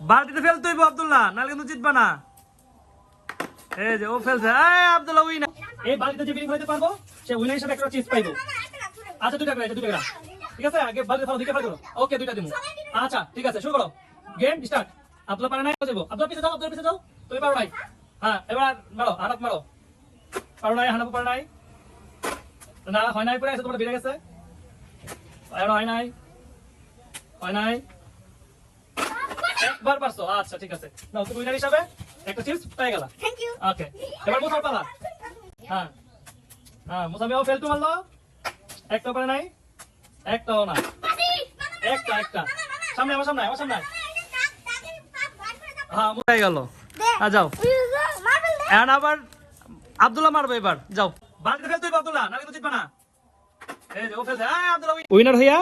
বালতিতে ফেলতে হইব আব্দুল্লাহ, নাহলে কিন্তু জিতবা না। এই যে ও ফেলছে, এই আব্দুল্লাহ উইনার। এই বালতিতে যে বিলিং হইতে পারবো সে উইনার হিসেবে একটা চিপস পাইবো। আচ্ছা 2 টাকা, 2 টাকা, ঠিক আছে। আগে বালতি ফেলো, দিকে ফেলো। ওকে 2টা দিমু। আচ্ছা ঠিক আছে, শুরু করো, গেম স্টার্ট। আব্দুল্লাহ পারে নাই যাবো, আব্দুল্লাহ পিছে যাও, আব্দুল্লাহ পিছে যাও। তুমি পারো নাই? হ্যাঁ এবার মারো, হানাফ মারো। পারো নাই, হানাফ পারো নাই। না হয় নাই, পরে আছে তোমার বেড়ে গেছে। এবার হয় নাই, হয় নাই, একবার পারছো। আচ্ছা ঠিক আছে, নাও তুমি উইনার হিসাবে একটা চিপস পেয়ে গেলা। Thank you. ওকে এবার মুসার পালা। হ্যাঁ হ্যাঁ, মুসামিও ফেল টু মারলো, একটা পারে নাই, একটাও না, একটা সামনে, আমার সামনে, আমার সামনে। হ্যাঁ মুসাই গেল। যাও এখন আবার আব্দুল্লাহ মারবে, এবার যাও। বালতিতে ফেলতে হইব আব্দুল্লাহ, নাহলে কিন্তু জিতবা না। এই যে ও ফেলছে, আব্দুল্লাহ উইনার হইয়া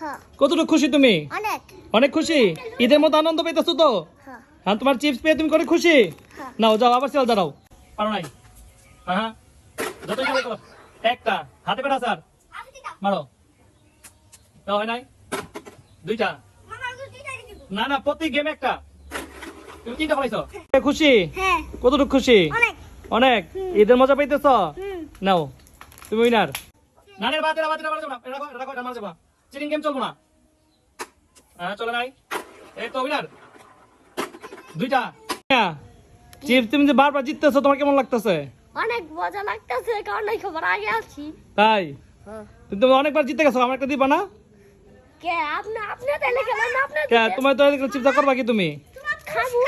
হ্যাঁ কতটুকু খুশি তুমি? অনেক। অনেক খুশি? ঈদের মতো আনন্দ পেতেছো তো? হ্যাঁ হ্যাঁ, তোমার চিপস পেয়ে তুমি করে খুশি? হ্যাঁ। নাও যাও, আবার চাল দাঁড়াও। পারো নাই? হ্যাঁ যতই চলে করো। একটা হাতে পেটা স্যার মারো। তাও হয় নাই, 2টা। না না, প্রতি গেম একটা। তুমি 3টা ফলাইছো। খুশি? হ্যাঁ কতটুকু খুশি? অনেক। অনেক। ঈদের মজা পাইতেছ? হুম। নাও তুমি উইনার। না না, বাদ মারা যাবো না, এটা রাখো, এটা মারা যাবো। চিটিং গেম চলবো না। হ্যাঁ চলে নাই, এই তো উইনার। 2টা। চিপস তুমি যে বারবার জিততেছো, তোমার কেমন লাগতেছে? অনেক মজা লাগতেছে, কারণ এই খবর আগে আছি। তাই তুমি অনেকবার জিতে গেছো, আমার একটা দিবা না? কে আপনি আপনি তাইলে খেলেন না, আপনি কে তোমার তো চিপস করবা কি তুমি? খাবো।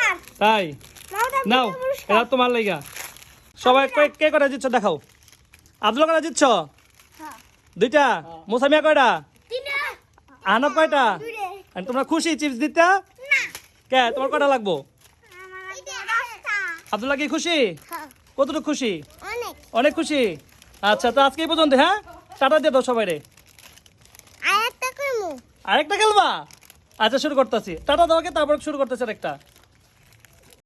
তাই নাও, এটা তোমার লাইগা। সবাই কে কয়টা জিতছো দেখাও। আব্দুল্লাহ কয়টা জিতছো? হ্যাঁ 2টা। মুসামিয়া কয়টা? 3টা। আহনাফ কয়টা? 2টা। আর তোমরা খুশি চিপস দিতে? না কে তোমার কয়টা লাগবো? আমার এটা 10টা। আব্দুল্লাহ কি খুশি? হ্যাঁ কতটুকু খুশি? অনেক। অনেক খুশি। আচ্ছা তো আজকে এই পর্যন্ত, হ্যাঁ টাটা দিয়ে দাও সবাই রে। আরেকটা করমু। আরেকটা খেলবা? আচ্ছা শুরু করতেছি, টাটা দাও আগে, তারপর শুরু করতেছি আরেকটা।